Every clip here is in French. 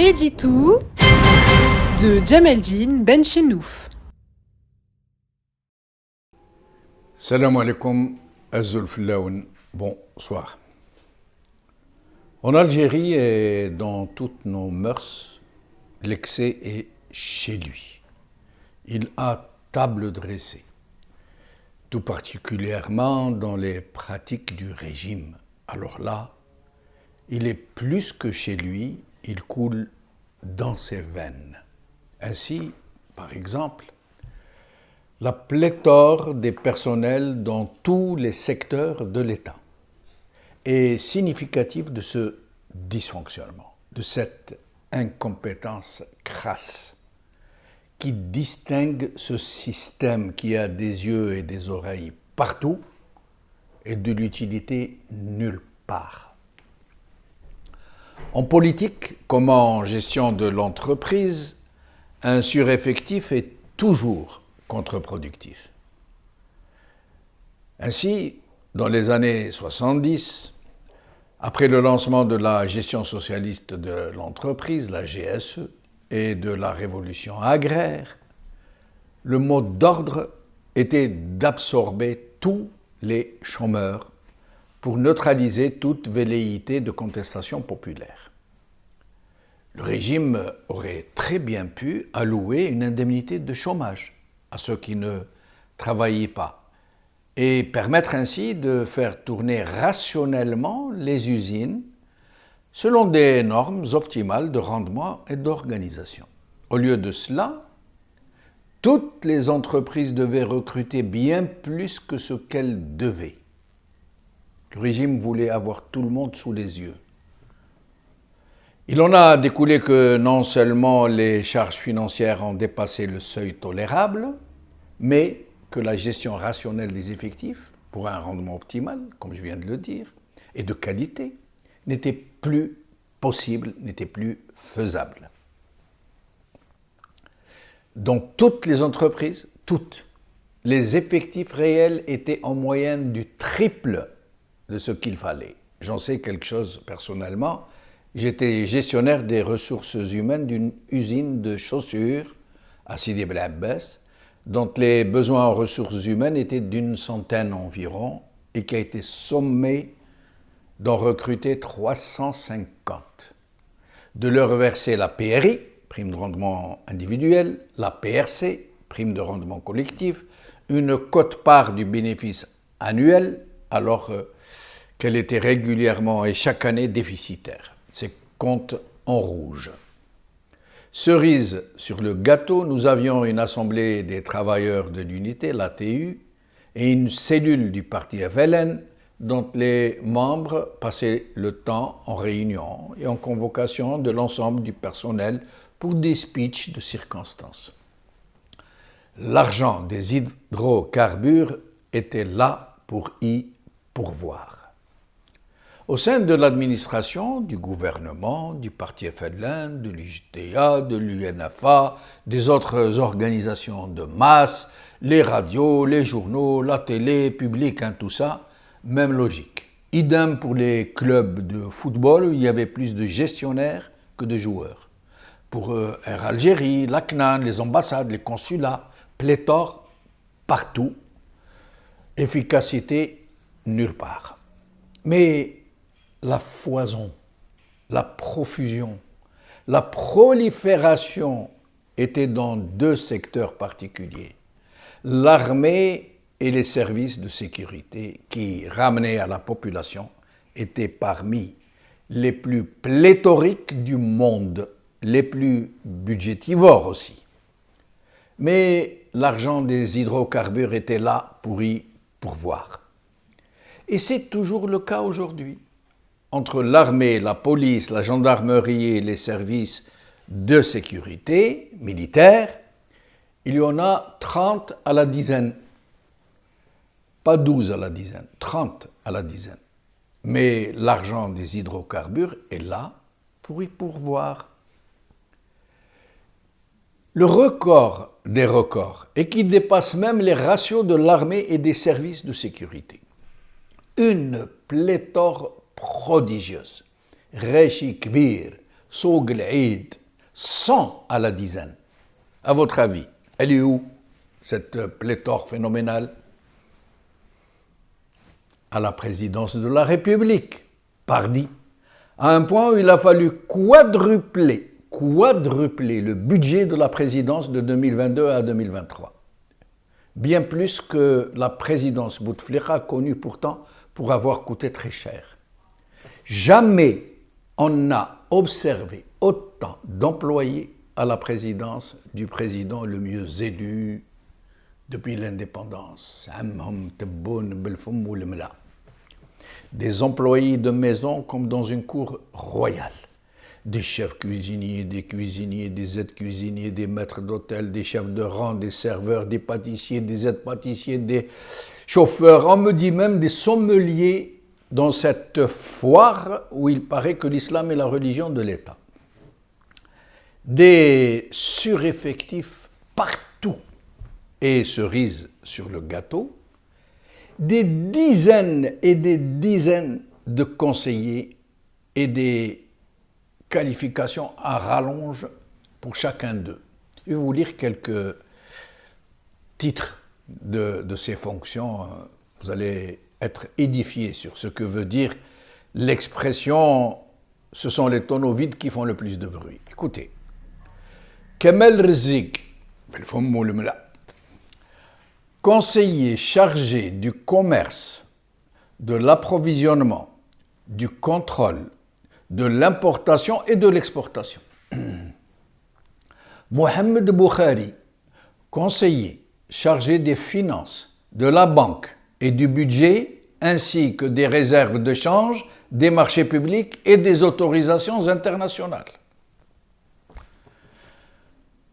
l'édito de Djameldine Benchenouf. Salam alaikum, Azul Filaoun, bonsoir. En Algérie et dans toutes nos mœurs, l'excès est chez lui. Il a table dressée, tout particulièrement dans les pratiques du régime. Alors là, il est plus que chez lui, il coule dans ses veines. Ainsi, par exemple, la pléthore des personnels dans tous les secteurs de l'État est significative de ce dysfonctionnement, de cette incompétence crasse qui distingue ce système qui a des yeux et des oreilles partout et de l'utilité nulle part. En politique, comme en gestion de l'entreprise, un sureffectif est toujours contre-productif. Ainsi, dans les années 70, après le lancement de la gestion socialiste de l'entreprise, la GSE, et de la révolution agraire, le mot d'ordre était d'absorber tous les chômeurs pour neutraliser toute velléité de contestation populaire. Le régime aurait très bien pu allouer une indemnité de chômage à ceux qui ne travaillaient pas et permettre ainsi de faire tourner rationnellement les usines selon des normes optimales de rendement et d'organisation. Au lieu de cela, toutes les entreprises devaient recruter bien plus que ce qu'elles devaient. Le régime voulait avoir tout le monde sous les yeux. Il en a découlé que non seulement les charges financières ont dépassé le seuil tolérable, mais que la gestion rationnelle des effectifs, pour un rendement optimal, comme je viens de le dire, et de qualité, n'était plus possible, n'était plus faisable. Dans toutes les entreprises, toutes, les effectifs réels étaient en moyenne du triple de ce qu'il fallait. J'en sais quelque chose personnellement. J'étais gestionnaire des ressources humaines d'une usine de chaussures à Sidi Bel Abbès, dont les besoins en ressources humaines étaient d'une centaine environ et qui a été sommé d'en recruter 350, de leur verser la PRI, prime de rendement individuel, la PRC, prime de rendement collectif, une quote-part du bénéfice annuel, alors qu'elle était régulièrement et chaque année déficitaire. Ces comptes en rouge. Cerise sur le gâteau, nous avions une assemblée des travailleurs de l'unité, l'ATU, et une cellule du parti FLN, dont les membres passaient le temps en réunion et en convocation de l'ensemble du personnel pour des speeches de circonstances. L'argent des hydrocarbures était là pour y pourvoir. Au sein de l'administration, du gouvernement, du parti FLN, de l'UJTA, de l'UNFA, des autres organisations de masse, les radios, les journaux, la télé, public, tout ça, même logique. Idem pour les clubs de football où il y avait plus de gestionnaires que de joueurs. Pour Air Algérie, la CNAN, les ambassades, les consulats, pléthore partout, efficacité nulle part. Mais la foison, la profusion, la prolifération étaient dans deux secteurs particuliers. L'armée et les services de sécurité qui, ramenés à la population, étaient parmi les plus pléthoriques du monde, les plus budgétivores aussi. Mais l'argent des hydrocarbures était là pour y pourvoir. Et c'est toujours le cas aujourd'hui. Entre l'armée, la police, la gendarmerie et les services de sécurité militaire, il y en a 30 à la dizaine. Pas 12 à la dizaine, 30 à la dizaine. Mais l'argent des hydrocarbures est là pour y pourvoir. Le record des records et qui dépasse même les ratios de l'armée et des services de sécurité. Une pléthore prodigieuse. Réchi Kbir, Soug l'Eid, 100 à la dizaine. À votre avis, elle est où, cette pléthore phénoménale? À la présidence de la République, pardi, à un point où il a fallu quadrupler le budget de la présidence de 2022 à 2023. Bien plus que la présidence Bouteflika, connue pourtant pour avoir coûté très cher. Jamais on n'a observé autant d'employés à la présidence du président le mieux élu depuis l'indépendance. Des employés de maison comme dans une cour royale. Des chefs cuisiniers, des aides-cuisiniers, des maîtres d'hôtel, des chefs de rang, des serveurs, des pâtissiers, des aides-pâtissiers, des chauffeurs. On me dit même des sommeliers dans cette foire où il paraît que l'islam est la religion de l'État. Des sureffectifs partout. Et cerise sur le gâteau, des dizaines et des dizaines de conseillers et des qualifications à rallonge pour chacun d'eux. Je vais vous lire quelques titres de ces fonctions. Vous allez être édifiés sur ce que veut dire l'expression « ce sont les tonneaux vides qui font le plus de bruit ». Écoutez, Kamel Rizig, conseiller chargé du commerce, de l'approvisionnement, du contrôle, de l'importation et de l'exportation. Mohamed Boukhari, conseiller chargé des finances, de la banque et du budget, ainsi que des réserves de change, des marchés publics et des autorisations internationales.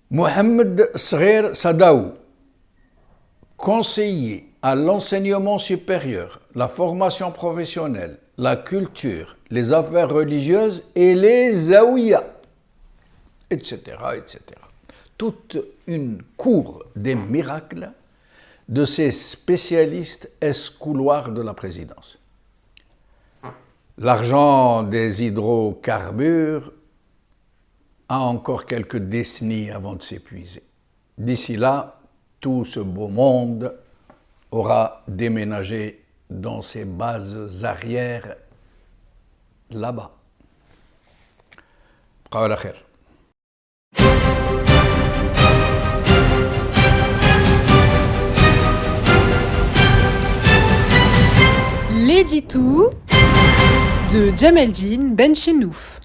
Mohamed Sghir Sadaou, conseiller à l'enseignement supérieur, la formation professionnelle, la culture, les affaires religieuses et les zaouïas, etc., etc. Toute une cour des miracles de ces spécialistes escouloirs de la présidence. L'argent des hydrocarbures a encore quelques décennies avant de s'épuiser. D'ici là, tout ce beau monde aura déménagé dans ses bases arrières là-bas. Qala khair. L'édito de Djemeldine Benchenouf.